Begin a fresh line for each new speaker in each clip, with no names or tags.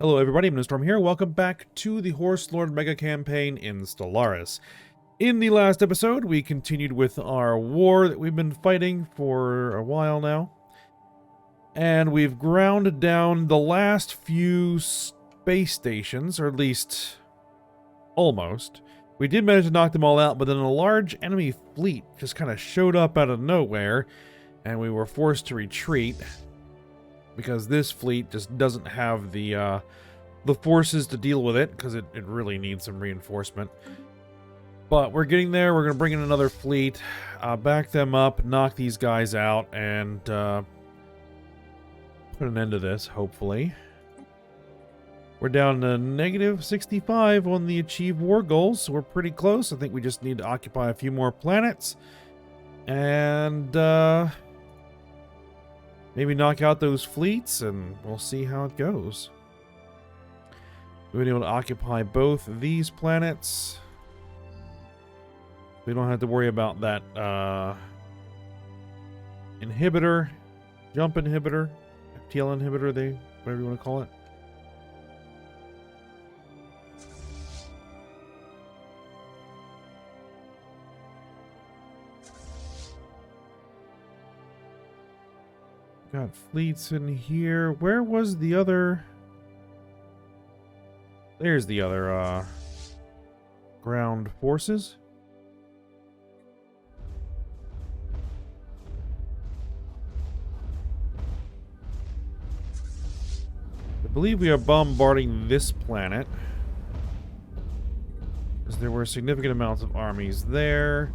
Hello everybody, I'm Storm here. Welcome back to the Horse Lord Mega Campaign in Stellaris. In the last episode, we continued with our war that we've been fighting for a while now. And we've ground down the last few space stations, or at least almost. We did manage to knock them all out, but then a large enemy fleet just kind of showed up out of nowhere, and we were forced to retreat. Because this fleet just doesn't have the forces to deal with it, because it really needs some reinforcement. But we're getting there. We're going to bring in another fleet, back them up, knock these guys out, and put an end to this, hopefully. We're down to negative 65 on the achieved war goals, so we're pretty close. I think we just need to occupy a few more planets. And maybe knock out those fleets, and we'll see how it goes. We've been able to occupy both these planets. We don't have to worry about that inhibitor, jump inhibitor, FTL inhibitor, whatever you want to call it. Got fleets in here. Where was the other? There's the other ground forces. I believe we are bombarding this planet, because there were significant amounts of armies there.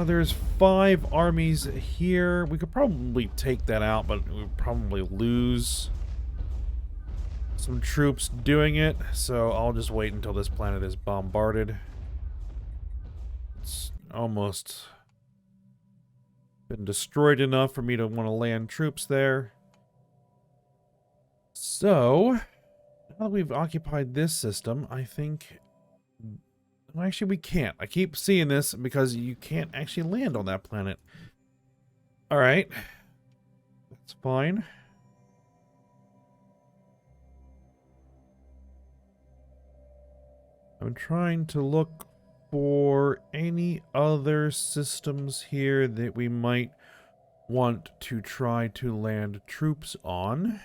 There's 5 armies here. We could probably take that out, but we would probably lose some troops doing it. So I'll just wait until this planet is bombarded. It's almost been destroyed enough for me to want to land troops there. So, now that we've occupied this system, I think... Well, actually, we can't. I keep seeing this because you can't actually land on that planet. Alright. That's fine. I'm trying to look for any other systems here that we might want to try to land troops on.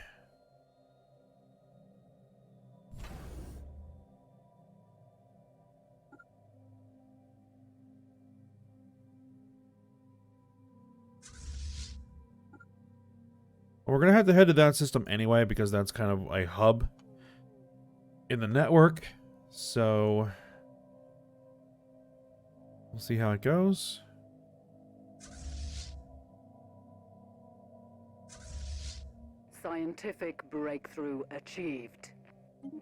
We're going to have to head to that system anyway, because that's kind of a hub in the network. So, we'll see how it goes.
Scientific breakthrough achieved.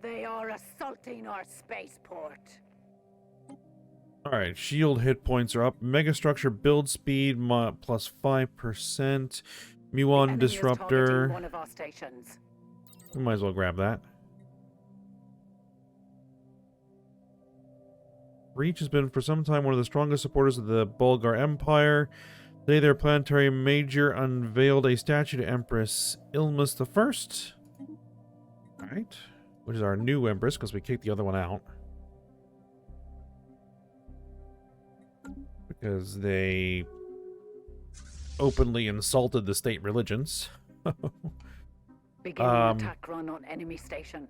They are assaulting our spaceport.
Alright, shield hit points are up. Megastructure build speed plus 5%. Muon disruptor.
One of our stations.
We might as well grab that. Reach has been for some time one of the strongest supporters of the Bulgar Empire. Today their planetary major unveiled a statue to Empress Ilmus I. Alright. Which is our new Empress, because we kicked the other one out. Because they openly insulted the state religions.
Beginning attack run on enemy station.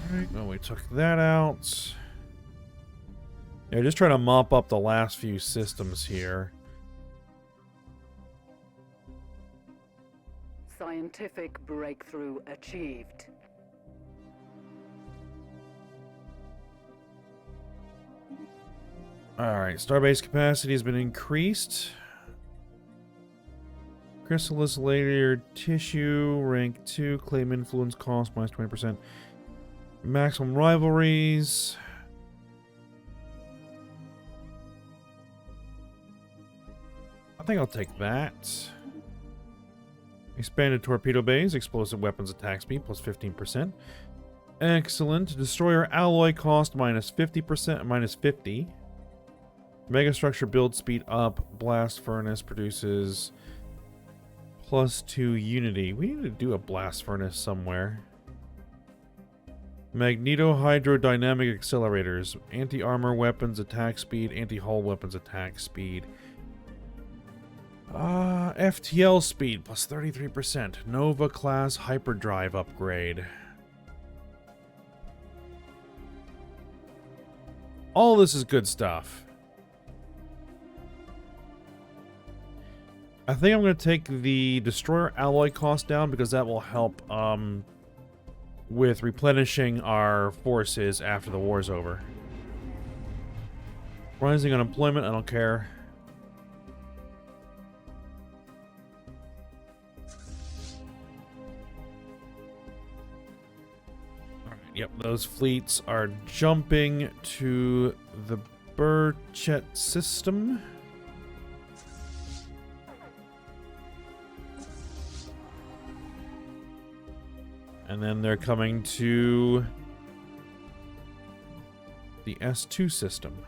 Alright, well, we took that out. Yeah, just trying to mop up the last few systems here.
Scientific breakthrough achieved.
Alright, starbase capacity has been increased. Chrysalis layer tissue, rank 2, claim influence cost minus 20%. Maximum rivalries. I think I'll take that. Expanded torpedo bays, explosive weapons attack speed plus 15%. Excellent. Destroyer alloy cost minus 50%, minus 50. Megastructure build speed up. Blast furnace produces plus 2 unity. We need to do a blast furnace somewhere. Magneto-hydrodynamic accelerators. Anti-armor weapons attack speed. Anti-hull weapons attack speed. FTL speed plus 33%. Nova class hyperdrive upgrade. All this is good stuff. I think I'm going to take the destroyer alloy cost down because that will help with replenishing our forces after the war's over. Rising unemployment, I don't care. Yep, those fleets are jumping to the Burchet system. And then they're coming to the S2 system.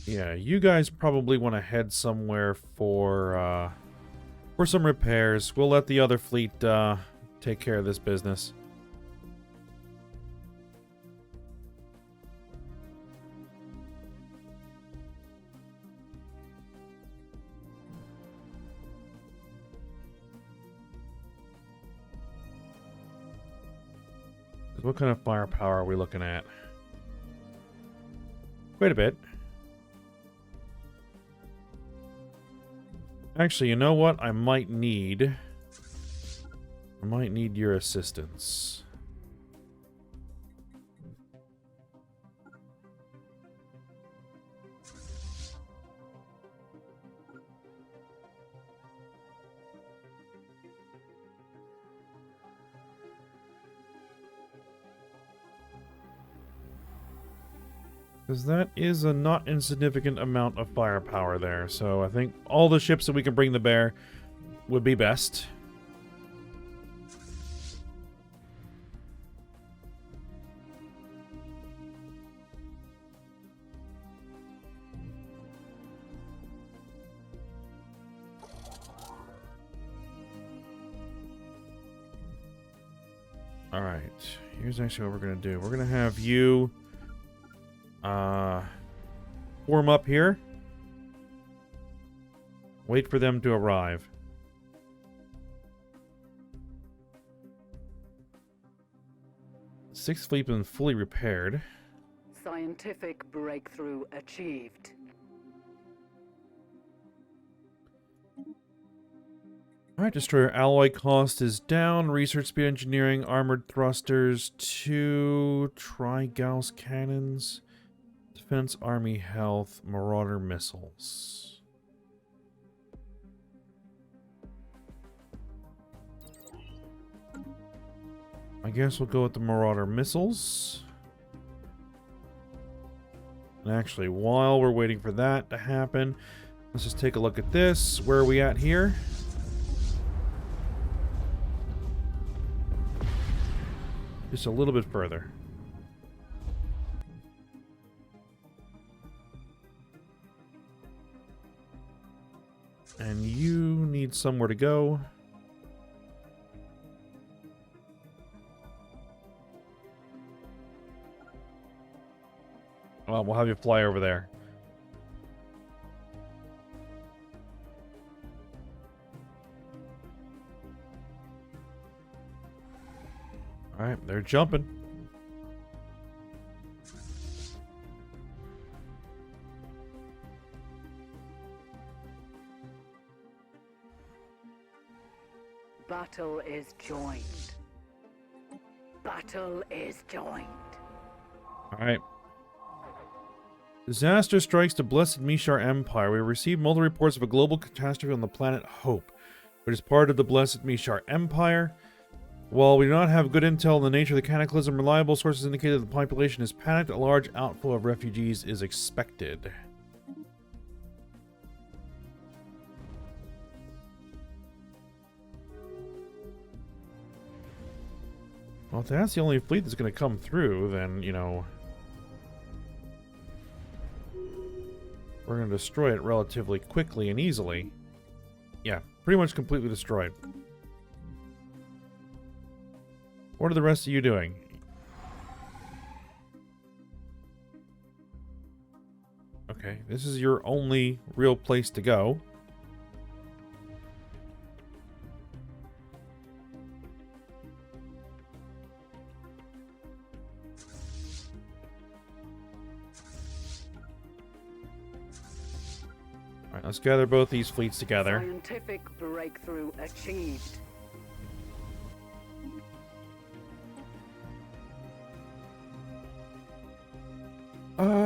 Yeah, you guys probably want to head somewhere for some repairs. We'll let the other fleet take care of this business. What kind of firepower are we looking at? Quite a bit. Actually, you know what? I might need your assistance. Because that is a not insignificant amount of firepower there. So I think all the ships that we can bring to bear would be best. Alright, here's actually what we're going to do. We're going to have you form up here. Wait for them to arrive. Sixth fleet been fully repaired.
Scientific breakthrough achieved.
Alright, destroyer alloy cost is down. Research speed engineering, armored thrusters, 2 Tri-Gauss cannons. Defense, Army, Health, Marauder missiles. I guess we'll go with the Marauder missiles. And actually, while we're waiting for that to happen, let's just take a look at this. Where are we at here? Just a little bit further. And you need somewhere to go. Well, we'll have you fly over there. Alright, they're jumping.
Battle is joined. Battle is joined.
Alright. Disaster strikes the blessed Mishar Empire. We received multiple reports of a global catastrophe on the planet Hope, which is part of the blessed Mishar Empire. While we do not have good intel on the nature of the cataclysm, reliable sources indicate that the population is panicked. A large outflow of refugees is expected. Well, if that's the only fleet that's going to come through, then, you know, we're going to destroy it relatively quickly and easily. Yeah, pretty much completely destroyed. What are the rest of you doing? Okay, this is your only real place to go. Alright, let's gather both these fleets together.
Scientific breakthrough achieved.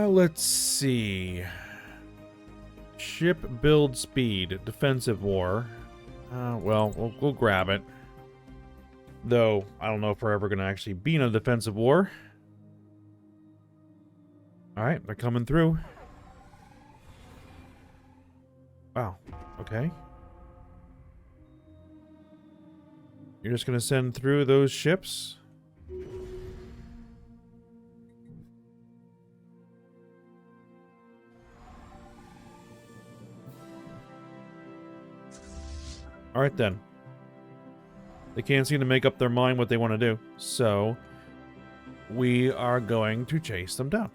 Let's see. Ship build speed, defensive war. Well, we'll grab it. Though, I don't know if we're ever going to actually be in a defensive war. Alright, they're coming through. Wow, okay. You're just going to send through those ships? Alright then. They can't seem to make up their mind what they want to do. So, we are going to chase them down.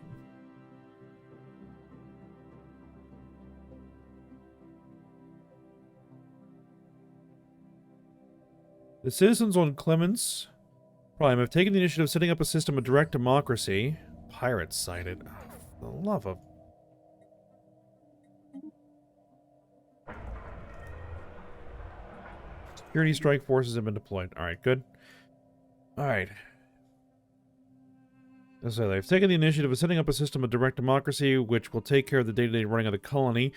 The citizens on Clemens Prime have taken the initiative of setting up a system of direct democracy. Pirates sighted. Oh, for the love of... Security strike forces have been deployed. Alright, good. Alright. So they've taken the initiative of setting up a system of direct democracy, which will take care of the day-to-day running of the colony.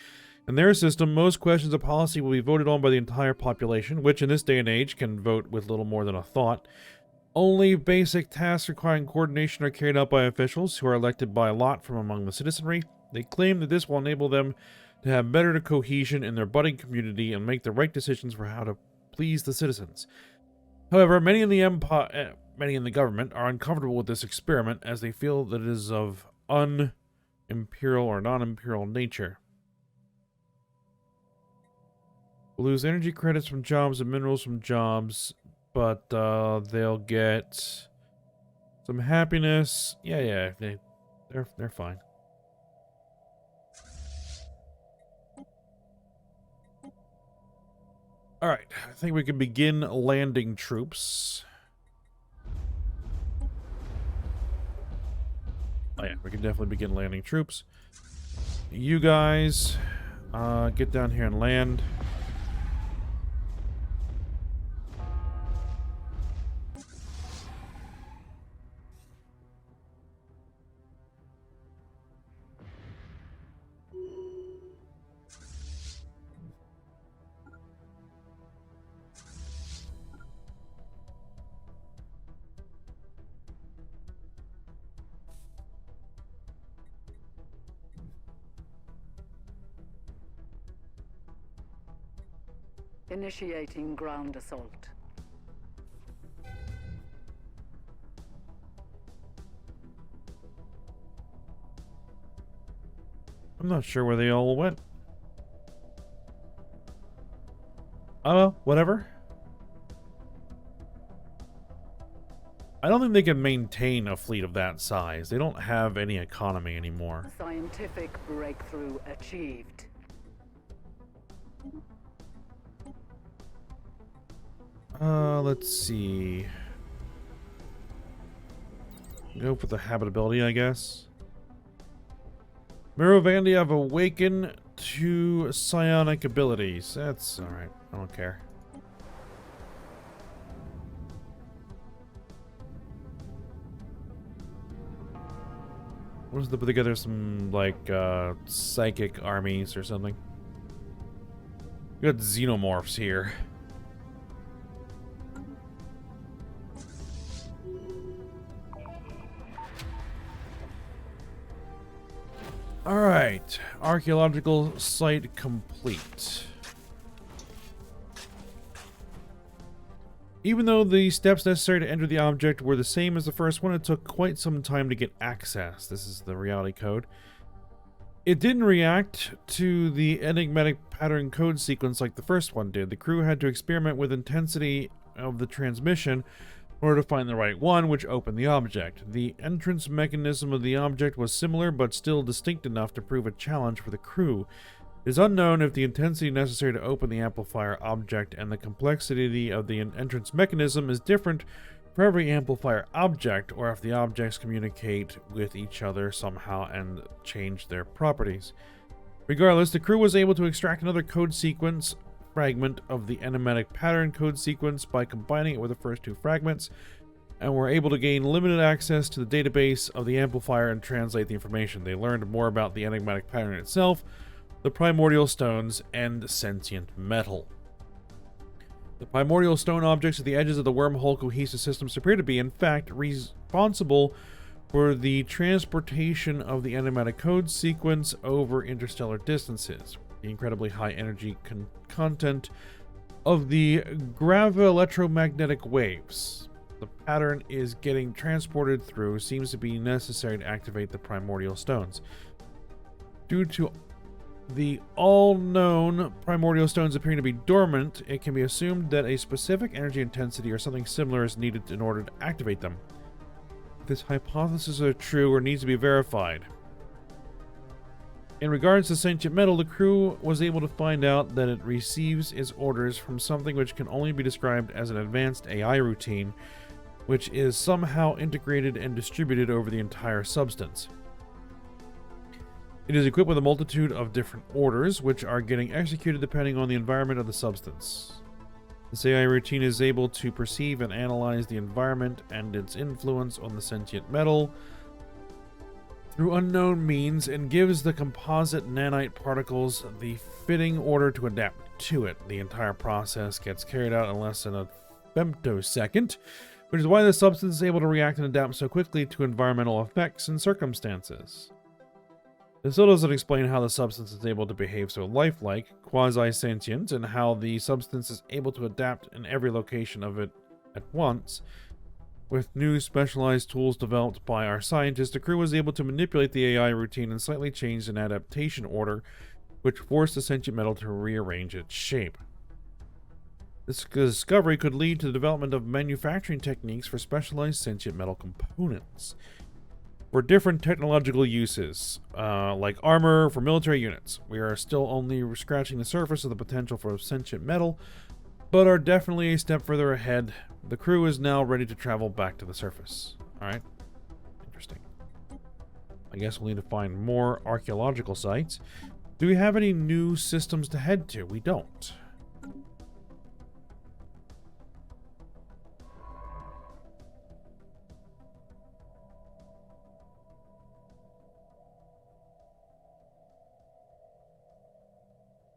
In their system, most questions of policy will be voted on by the entire population, which in this day and age can vote with little more than a thought. Only basic tasks requiring coordination are carried out by officials, who are elected by lot from among the citizenry. They claim that this will enable them to have better cohesion in their budding community and make the right decisions for how to please the citizens. However, many in the government are uncomfortable with this experiment, as they feel that it is of un-imperial or non-imperial nature. We'll lose energy credits from jobs and minerals from jobs, but they'll get some happiness. Yeah, they're fine. Alright, I think we can begin landing troops. Oh yeah, we can definitely begin landing troops. You guys, get down here and land.
Initiating ground assault.
I'm not sure where they all went. Oh, well, whatever. I don't think they can maintain a fleet of that size. They don't have any economy anymore.
Scientific breakthrough achieved.
Let's see. Go for the habitability, I guess. Mirovandi have awakened to psionic abilities. That's alright. I don't care. Wants to put together some, like, psychic armies or something. We got xenomorphs here. Alright. Archaeological site complete. Even though the steps necessary to enter the object were the same as the first one, it took quite some time to get access. This is the reality code. It didn't react to the enigmatic pattern code sequence like the first one did. The crew had to experiment with intensity of the transmission in order to find the right one, which opened the object. The entrance mechanism of the object was similar, but still distinct enough to prove a challenge for the crew. It is unknown if the intensity necessary to open the amplifier object and the complexity of the entrance mechanism is different for every amplifier object, or if the objects communicate with each other somehow and change their properties. Regardless, the crew was able to extract another code sequence fragment of the enigmatic pattern code sequence by combining it with the first two fragments, and were able to gain limited access to the database of the amplifier and translate the information. They learned more about the enigmatic pattern itself, the primordial stones, and sentient metal. The primordial stone objects at the edges of the wormhole cohesive systems appear to be, in fact, responsible for the transportation of the enigmatic code sequence over interstellar distances. The incredibly high energy content of the gravi-electromagnetic waves the pattern is getting transported through seems to be necessary to activate the primordial stones. Due to the all-known primordial stones appearing to be dormant, it can be assumed that a specific energy intensity or something similar is needed in order to activate them. If this hypothesis is true or needs to be verified. In regards to sentient metal, the crew was able to find out that it receives its orders from something which can only be described as an advanced AI routine, which is somehow integrated and distributed over the entire substance. It is equipped with a multitude of different orders, which are getting executed depending on the environment of the substance. This AI routine is able to perceive and analyze the environment and its influence on the sentient metal through unknown means, and gives the composite nanite particles the fitting order to adapt to it. The entire process gets carried out in less than a femtosecond, which is why the substance is able to react and adapt so quickly to environmental effects and circumstances. This still doesn't explain how the substance is able to behave so lifelike, quasi-sentient, and how the substance is able to adapt in every location of it at once. With new specialized tools developed by our scientists, the crew was able to manipulate the AI routine and slightly change an adaptation order, which forced the sentient metal to rearrange its shape. This discovery could lead to the development of manufacturing techniques for specialized sentient metal components for different technological uses, like armor for military units. We are still only scratching the surface of the potential for sentient metal, but are definitely a step further ahead. The crew is now ready to travel back to the surface. Alright. Interesting. I guess we'll need to find more archaeological sites. Do we have any new systems to head to? We don't.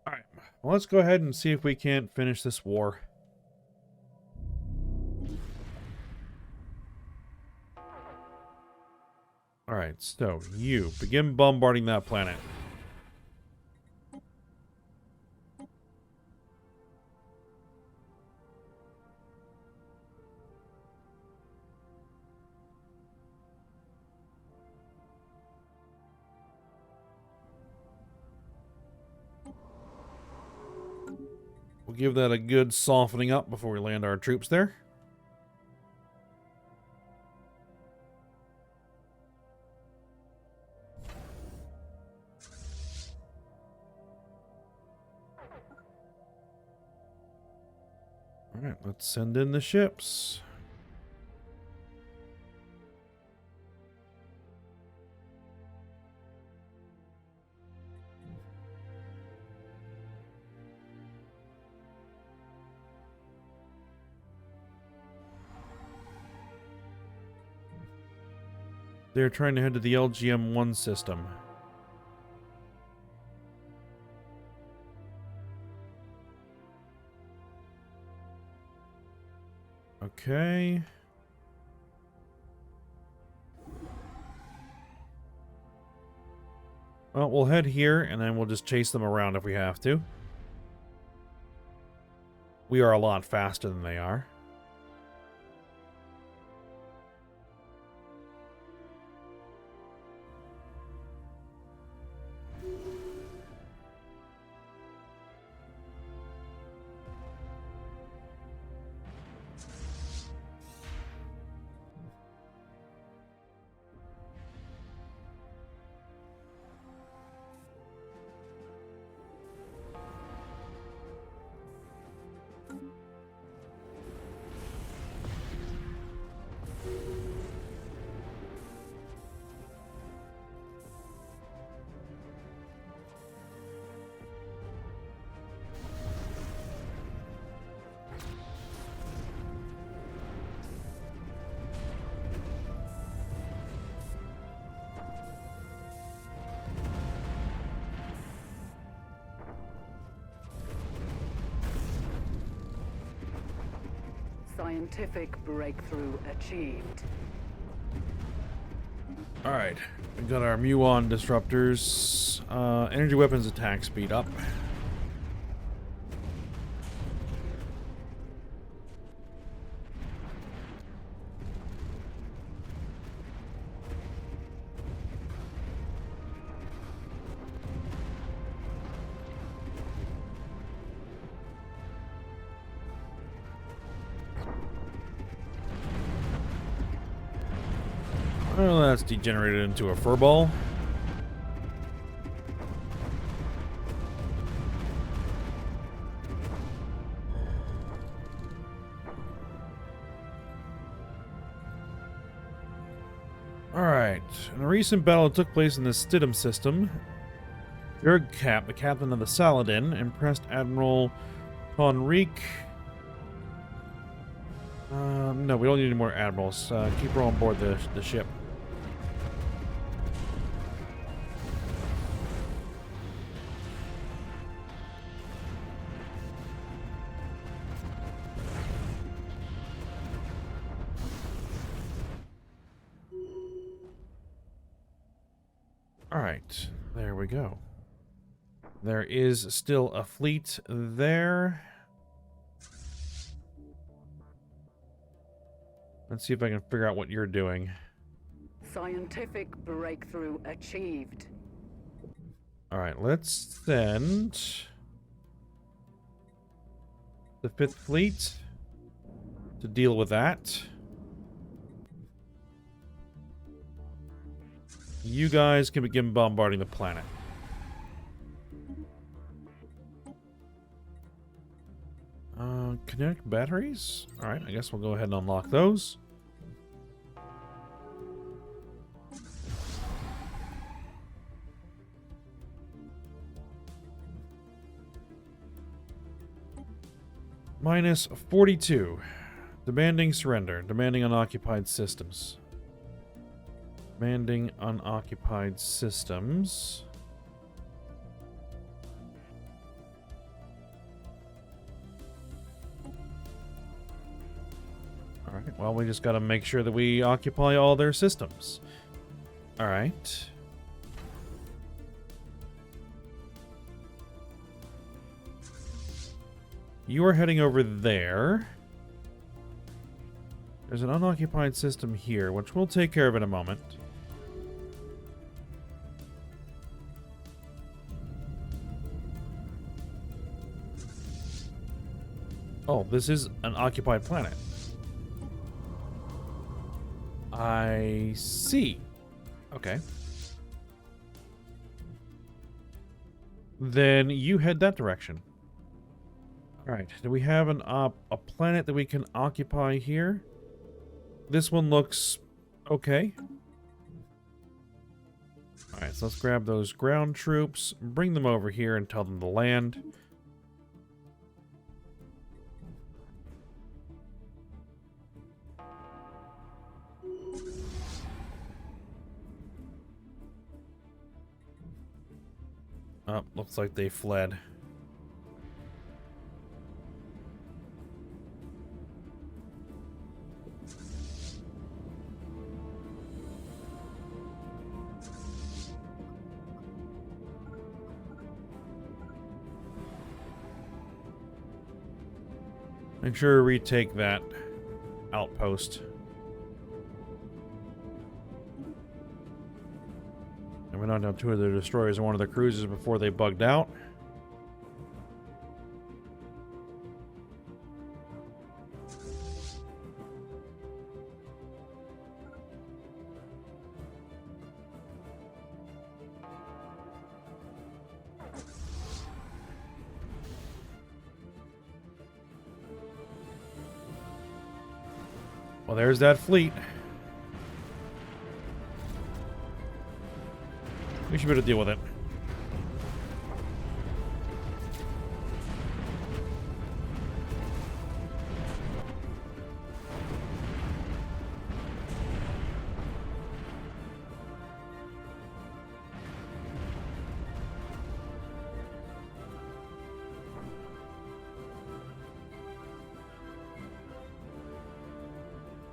Alright. Well, let's go ahead and see if we can't finish this war. Alright, so you begin bombarding that planet. We'll give that a good softening up before we land our troops there. Alright, let's send in the ships. They're trying to head to the LGM-1 system. Okay. Well, we'll head here, and then we'll just chase them around if we have to. We are a lot faster than they are.
Scientific breakthrough achieved.
Alright, we got our muon disruptors. Energy weapons attack speed up. Well, that's degenerated into a furball. Alright, in a recent battle that took place in the Stidham system, Jurg-Cap, the captain of the Saladin, impressed Admiral Tonrik. No, we don't need any more admirals. Keep her on board the ship. Alright, there we go. There is still a fleet there. Let's see if I can figure out what you're doing.
Scientific breakthrough achieved.
Alright, let's send the 5th Fleet to deal with that. You guys can begin bombarding the planet. Kinetic batteries? Alright, I guess we'll go ahead and unlock those. Minus 42. Demanding surrender. Demanding unoccupied systems. Demanding unoccupied systems. Alright, well, we just gotta make sure that we occupy all their systems. Alright. You are heading over there. There's an unoccupied system here, which we'll take care of in a moment. Oh, this is an occupied planet. I see. Okay. Then you head that direction. Alright, do we have a planet that we can occupy here? This one looks okay. Alright, so let's grab those ground troops, bring them over here and tell them to land. Oh, looks like they fled. Make sure to retake that outpost. And we knocked down 2 of their destroyers and 1 of their cruisers before they bugged out. Well, there's that fleet. We should better deal with it.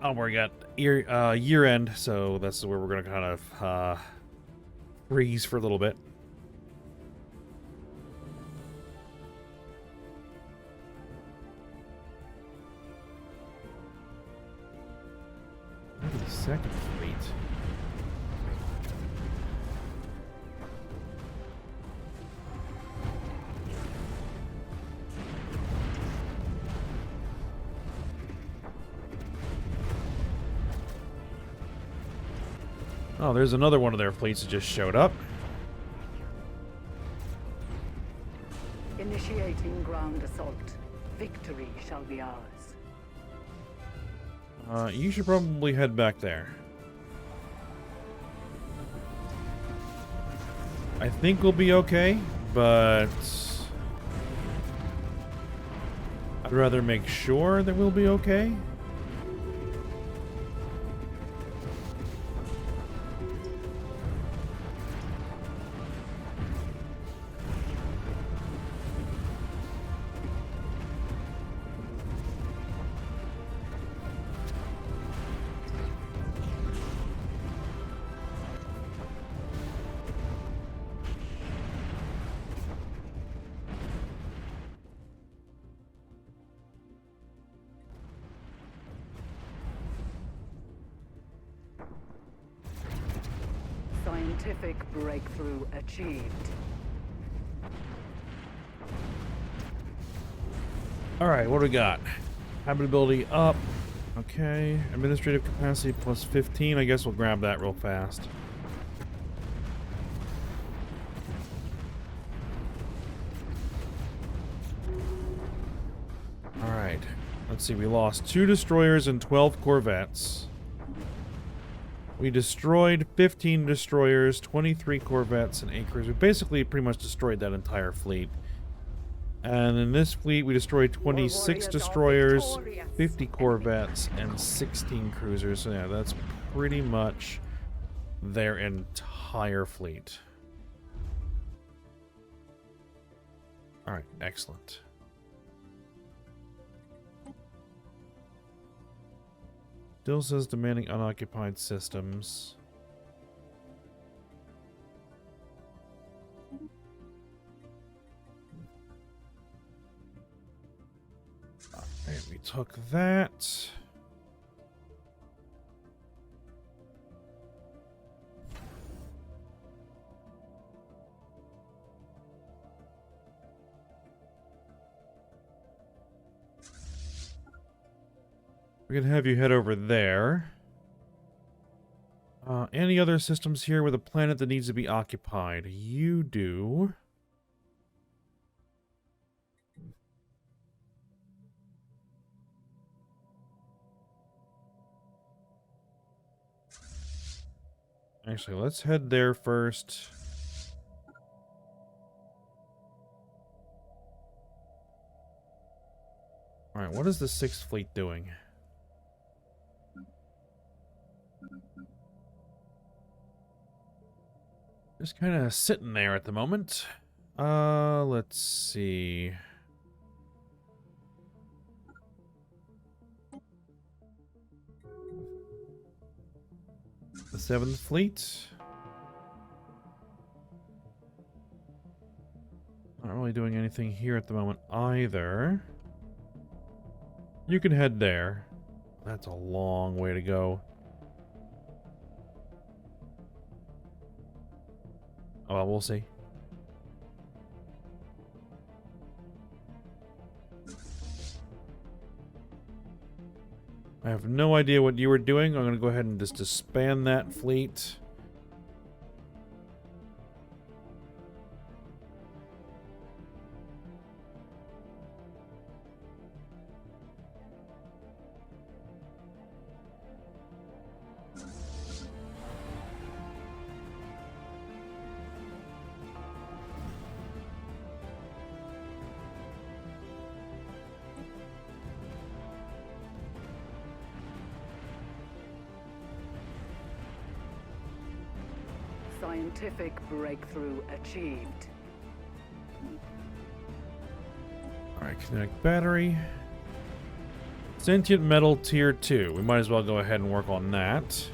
Oh, we got year end, so that's where we're gonna kind of freeze for a little bit. Look at the second fleet. Oh, there's another one of their fleets that just showed up.
Initiating ground assault. Victory shall be ours.
You should probably head back there. I think we'll be okay, but I'd rather make sure that we'll be okay.
Scientific breakthrough achieved.
Alright, what do we got? Habitability up. Okay. Administrative capacity plus 15. I guess we'll grab that real fast. Alright. Let's see. We lost 2 destroyers and 12 corvettes. We destroyed 15 destroyers, 23 corvettes, and 8 cruisers. We basically pretty much destroyed that entire fleet. And in this fleet, we destroyed 26 destroyers, 50 corvettes, and 16 cruisers. So yeah, that's pretty much their entire fleet. Alright, excellent. Still says demanding unoccupied systems. Alright, we took that. We're gonna have you head over there. Any other systems here with a planet that needs to be occupied? You do. Actually, let's head there first. Alright, what is the 6th Fleet doing? Just kind of sitting there at the moment. Let's see. The 7th Fleet. Not really doing anything here at the moment either. You can head there. That's a long way to go. Oh, well, we'll see. I have no idea what you were doing. I'm going to go ahead and just disband that fleet.
Scientific breakthrough achieved.
Alright, kinetic battery. Sentient metal tier 2. We might as well go ahead and work on that.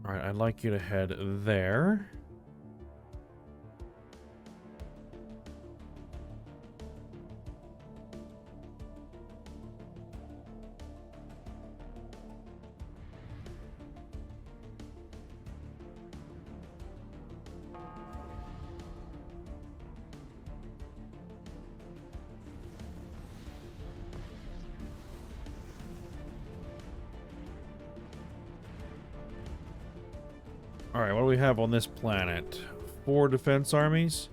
Alright, I'd like you to head there. Alright, what do we have on this planet? 4 defense armies?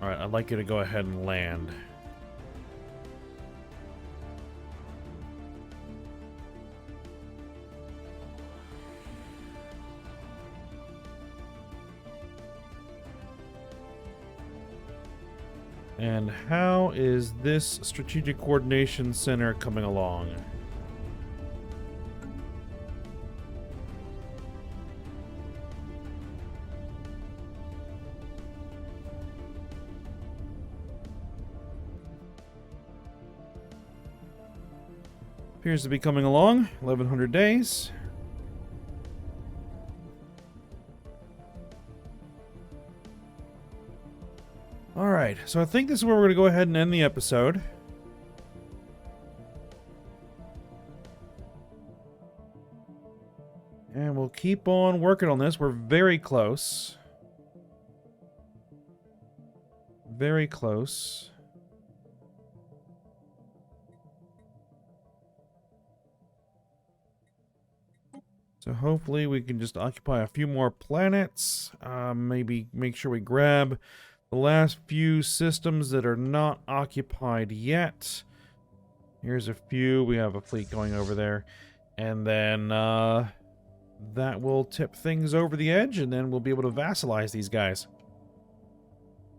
Alright, I'd like you to go ahead and land. And how is this strategic coordination center coming along? Appears to be coming along. 1100 days. Alright, so I think this is where we're going to go ahead and end the episode. And we'll keep on working on this. We're very close. Very close. So hopefully we can just occupy a few more planets. Maybe make sure we grab the last few systems that are not occupied yet. Here's a few. We have a fleet going over there. And then that will tip things over the edge, and then we'll be able to vassalize these guys.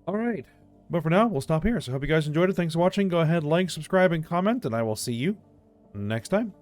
Alright. But for now, we'll stop here. So I hope you guys enjoyed it. Thanks for watching. Go ahead, like, subscribe, and comment, and I will see you next time.